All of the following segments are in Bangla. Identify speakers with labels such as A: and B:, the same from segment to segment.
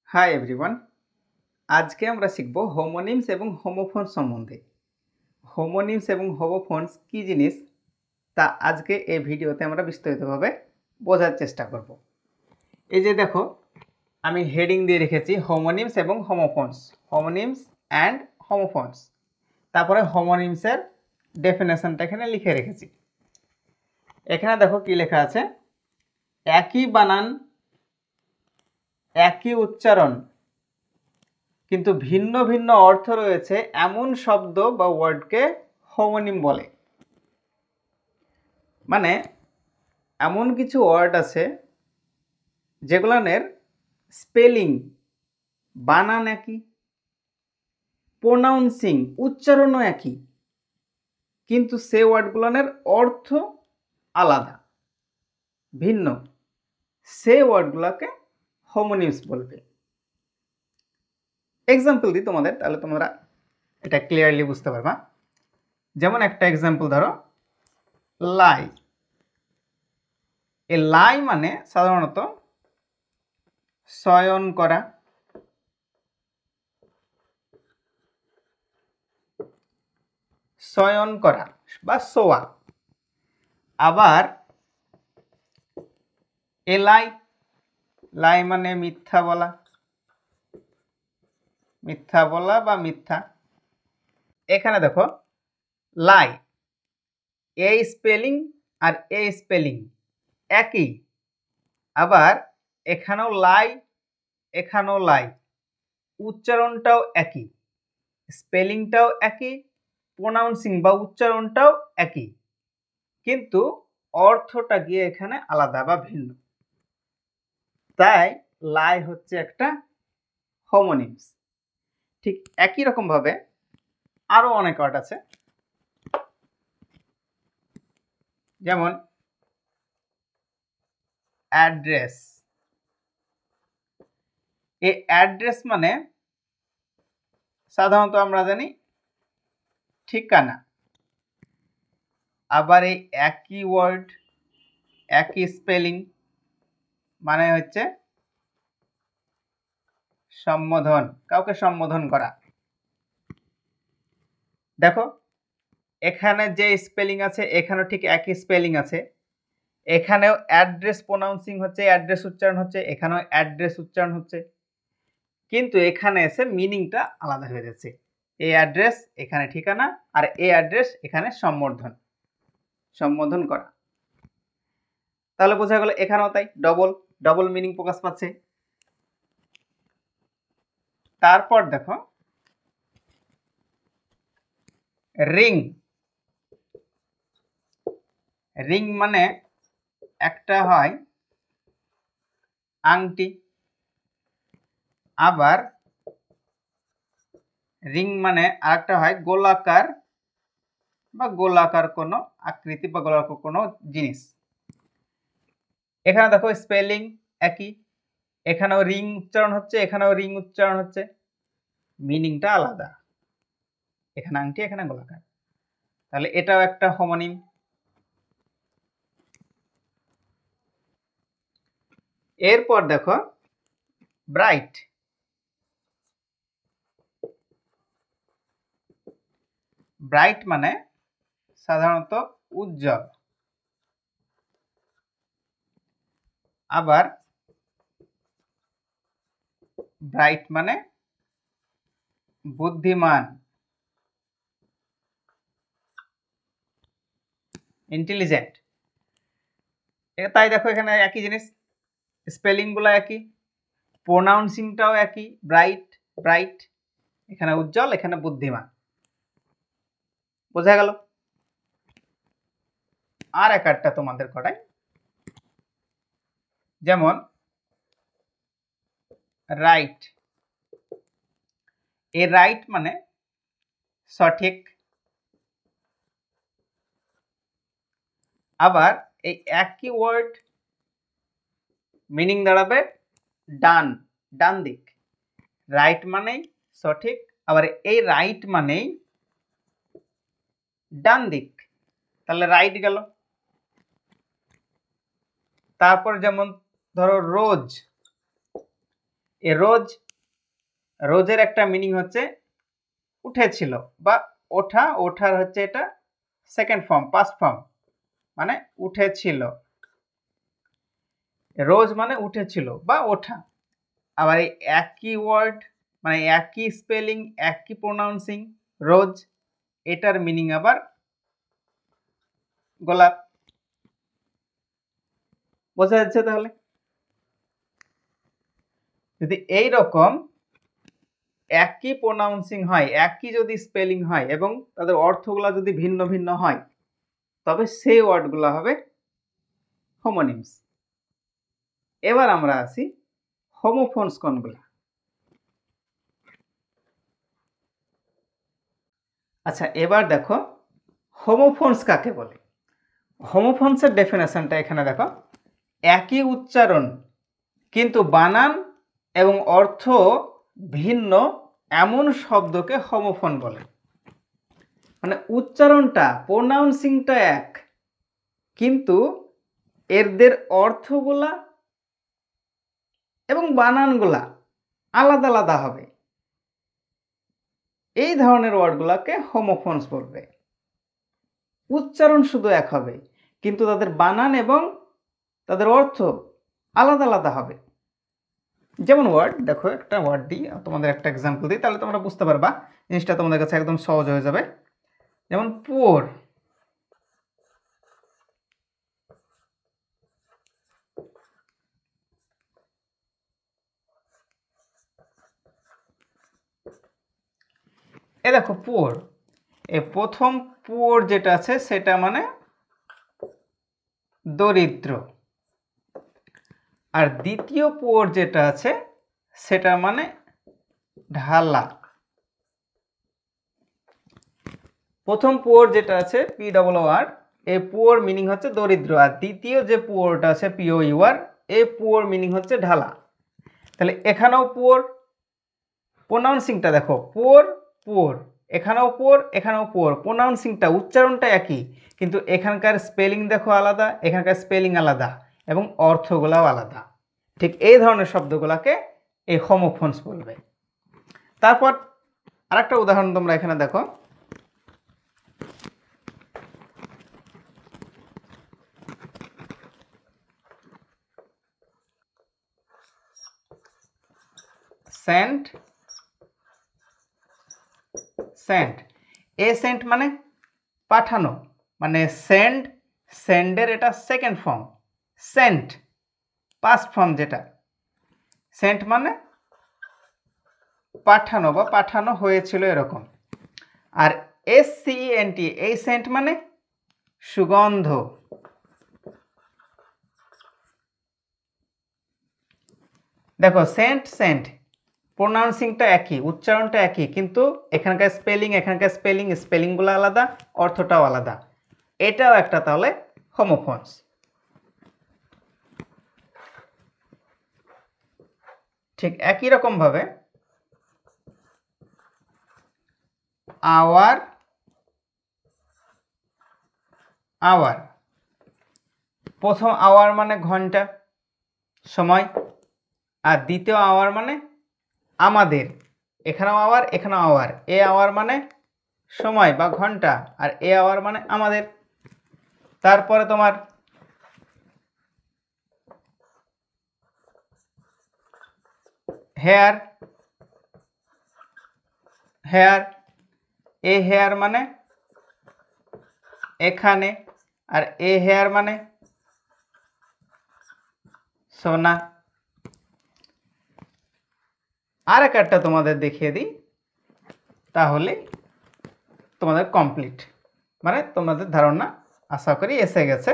A: Hi everyone. আজকে আমরা শিখব হোমোনিমস এবং হোমোফোনস সম্বন্ধে। হোমোনিমস এবং হোমোফোনস কী জিনিস তা আজকে এই ভিডিওতে আমরা বিস্তারিতভাবে বোঝার চেষ্টা করব। এই যে দেখো, আমি হেডিং দিয়ে রেখেছি হোমোনিমস এবং হোমোফোনস, হোমোনিমস অ্যান্ড হোমোফোনস। তারপরে হোমোনিমসের ডেফিনেশনটা এখানে লিখে রেখেছি। এখানে দেখো কি লেখা আছে, একই বানান একই উচ্চারণ কিন্তু ভিন্ন ভিন্ন অর্থ রয়েছে এমন শব্দ বা ওয়ার্ডকে হোমোনিম বলে। মানে এমন কিছু ওয়ার্ড আছে যেগুলোর স্পেলিং বানান একই, প্রোনাউন্সিং উচ্চারণও একই, কিন্তু সে ওয়ার্ডগুলোর অর্থ আলাদা ভিন্ন, সে ওয়ার্ডগুলোকে হোমোনিমস বলবে। এক্সাম্পল দিই তোমাদের, তাহলে তোমরা এটা ক্লিয়ারলি বুঝতে পারবা। যেমন একটা এক্সাম্পল ধরো, লাই। এই লাই মানে সাধারণত শয়ন করা, শয়ন করা বা শোয়া। আবার এলাই, লাই মানে মিথ্যা বলা, মিথ্যা বলা বা মিথ্যা। এখানে দেখো লাই, এই স্পেলিং আর এই স্পেলিং একই, আবার এখানেও লাই এখানেও লাই, উচ্চারণটাও একই, স্পেলিংটাও একই, প্রোনাউন্সিং বা উচ্চারণটাও একই, কিন্তু অর্থটা গিয়ে এখানে আলাদা বা ভিন্ন। তাই লাই হচ্ছে একটা হোমোনিমস। ঠিক একই রকম ভাবে আরো অনেক ওয়ার্ড আছে, যেমন অ্যাড্রেস। এই অ্যাড্রেস মানে সাধারণত আমরা জানি ঠিকানা। আবার এই একই ওয়ার্ড একই স্পেলিং মানে হচ্ছে সম্বোধন, কাউকে সম্বোধন করা। দেখো এখানে যে স্পেলিং আছে এখানেও ঠিক একই স্পেলিং আছে, এখানেও অ্যাড্রেস প্রোনাউন্সিং হচ্ছে, অ্যাড্রেস উচ্চারণ হচ্ছে, এখানেও অ্যাড্রেস উচ্চারণ হচ্ছে, কিন্তু এখানে এসে মিনিংটা আলাদা হয়ে যাচ্ছে। এই অ্যাড্রেস এখানে ঠিকানা, আর এই অ্যাড্রেস এখানে সম্বোধন, সম্বোধন করা। তাহলে বোঝা গেল এখানেও তাই ডবল ডবল মিনিং প্রকাশ পাচ্ছে। তারপর দেখো রিং। রিং মানে একটা হয় আংটি, আবার রিং মানে আরেকটা হয় গোলাকার বা গোলাকার কোনো আকৃতি বা গোলাকার কোনো জিনিস। এখানে দেখো স্পেলিং একই, এখানেও রিং উচ্চারণ হচ্ছে, এখানেও রিং উচ্চারণ হচ্ছে, মিনিংটা আলাদা, এখানে আংটি এখানে গোলাকার। তাহলে এটাও একটা হোমোনিম। এরপর দেখো ব্রাইট। ব্রাইট মানে সাধারণত উজ্জ্বল, আবার ব্রাইট মানে বুদ্ধিমান, ইন্টেলিজেন্ট। তাই দেখো এখানে একই জিনিস, স্পেলিং গুলো একই, প্রোনাউন্সিংটাও একই, ব্রাইট ব্রাইট, এখানে উজ্জ্বল এখানে বুদ্ধিমান। বোঝা গেল? আর একটা তোমাদের করাই, যেমন রাইট। এই রাইট মানে সঠিক, আবার এই একই ওয়ার্ড মিনিং দাঁড়াবে ডান, ডান দিক। রাইট মানেই সঠিক, আবার এই রাইট মানেই ডান দিক, তাহলে রাইট গেল। তারপর যেমন ধরো রোজ। এ রোজ, রোজের একটা মিনিং হচ্ছে উঠেছিল বা ওঠা, ওঠার হচ্ছে এটা সেকেন্ড ফর্ম, পাস্ট ফর্ম, মানে উঠেছিল। রোজ মানে উঠেছিল বা ওঠা। আবার এই একই ওয়ার্ড মানে একই স্পেলিং, একই প্রোনাউন্সিং, রোজ, এটার মিনিং আবার গোলাপ। বোঝা যাচ্ছে? তাহলে যদি এই রকম একই প্রোনাউন্সিং হয়, একই যদি স্পেলিং হয় এবং তাদের অর্থগুলা যদি ভিন্ন ভিন্ন হয়, তবে সেই ওয়ার্ডগুলো হবে হোমোনিমস। এবার আমরা আসি হোমোফোনস কোনগুলা। আচ্ছা, এবার দেখো হোমোফোনস কাকে বলে। হোমোফোনসের ডেফিনেশনটা এখানে দেখো, একই উচ্চারণ কিন্তু বানান এবং অর্থ ভিন্ন এমন শব্দকে হোমোফোন বলে। মানে উচ্চারণটা, প্রোনাউন্সিংটা এক, কিন্তু এদের অর্থগুলা এবং বানানগুলা আলাদা আলাদা হবে। এই ধরনের ওয়ার্ডগুলোকে হোমোফোনস বলবে। উচ্চারণ শুধু এক হবে, কিন্তু তাদের বানান এবং তাদের অর্থ আলাদা আলাদা হবে। যেমন ওয়ার্ড দেখো, একটা ওয়ার্ড দিই, তোমাদের একটা এক্সাম্পল দিই, তাহলে তোমরা বুঝতে পারবা, জিনিসটা তোমাদের কাছে একদম সহজ হয়ে যাবে। যেমন পুয়ার, এ দেখো পুয়ার, এ প্রথম পুয়ার যেটা আছে সেটা মানে দরিদ্র, আর দ্বিতীয় পুয়ার যেটা আছে সেটা মানে ঢালা। প্রথম পুয়ার যেটা আছে POOR, এই পুয়ার মিনিং হচ্ছে দরিদ্র, আর দ্বিতীয় যে পুয়ারটা আছে POUR, এই পুয়ার মিনিং হচ্ছে ঢালা। তাহলে এখানেও পুয়ার, প্রোনাউন্সিংটা দেখো, পুয়ার পুয়ার, এখানেও পুয়ার, এখানেও পুয়ার, প্রোনাউন্সিংটা, উচ্চারণটা একই, কিন্তু এখানকার স্পেলিং দেখো আলাদা, এখানকার স্পেলিং আলাদা এবং অর্থগুলাও আলাদা। ঠিক এই ধরনের শব্দগুলোকে এই হোমোফোনস বলবে। তারপর আরেকটা উদাহরণ তোমরা এখানে দেখো, সেন্ট, সেন্ট, এ সেন্ট মানে পাঠানো, মানে সেন্ড, সেন্ডের এটা second form, sent past form যেটা, সেন্ট মানে পাঠানো বা পাঠানো হয়েছিল এরকম। আর SCENT, এই সেন্ট মানে সুগন্ধ। দেখো সেন্ট, সেন্ট, প্রোনাউন্সিংটা একই, উচ্চারণটা একই, কিন্তু এখানকার স্পেলিং, এখানকার স্পেলিং, স্পেলিংগুলো আলাদা, অর্থটাও আলাদা। এটাও একটা তাহলে হোমোফোনস। ঠিক একই রকম ভাবে আওয়ার, আওয়ার, প্রথম আওয়ার মানে ঘন্টা, সময়, আর দ্বিতীয় আওয়ার মানে আমাদের, এখানেও আওয়ার, এখানেও আওয়ার, এ আওয়ার মানে সময় বা ঘন্টা, আর এ আওয়ার মানে আমাদের। তারপরে তোমার হেয়ার, হেয়ার, এ হেয়ার মানে এখানে, আর এ হেয়ার মানে সোনা। আর একটা তোমাদের দেখিয়ে দিই, তাহলে তোমাদের কমপ্লিট, মানে তোমাদের ধারণা আশা করি এসে গেছে।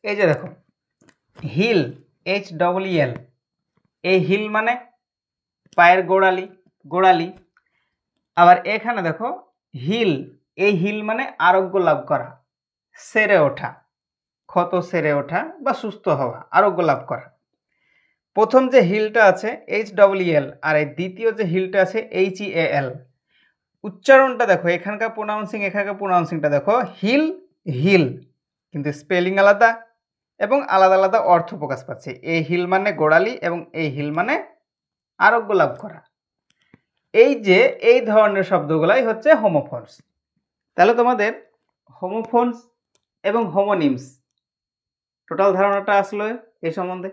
A: এই যে দেখো হিল, HEEL, এই হিল মানে পায়ের গোড়ালি, গোড়ালি। আবার এখানে দেখো হিল, এই হিল মানে আরোগ্য লাভ করা, সেরে ওঠা, ক্ষত সেরে ওঠা বা সুস্থ হওয়া, আরোগ্য লাভ করা। প্রথম যে হিলটা আছে HEEL, আর এই দ্বিতীয় যে হিলটা আছে HEAL, উচ্চারণটা দেখো, এখানকার প্রোনাউন্সিং এখানকার প্রোনাউন্সিংটা দেখো, হিল হিল, কিন্তু স্পেলিং আলাদা এবং আলাদা আলাদা অর্থ প্রকাশ পাচ্ছে। এই হিল মানে গোড়ালি এবং এই হিল মানে আরোগ্য লাভ করা। এই যে এই ধরনের শব্দগুলাই হচ্ছে হোমোফোনস। তাহলে তোমাদের হোমোফোনস এবং হোমোনিমস টোটাল ধারণাটা আসলো এই সম্বন্ধে।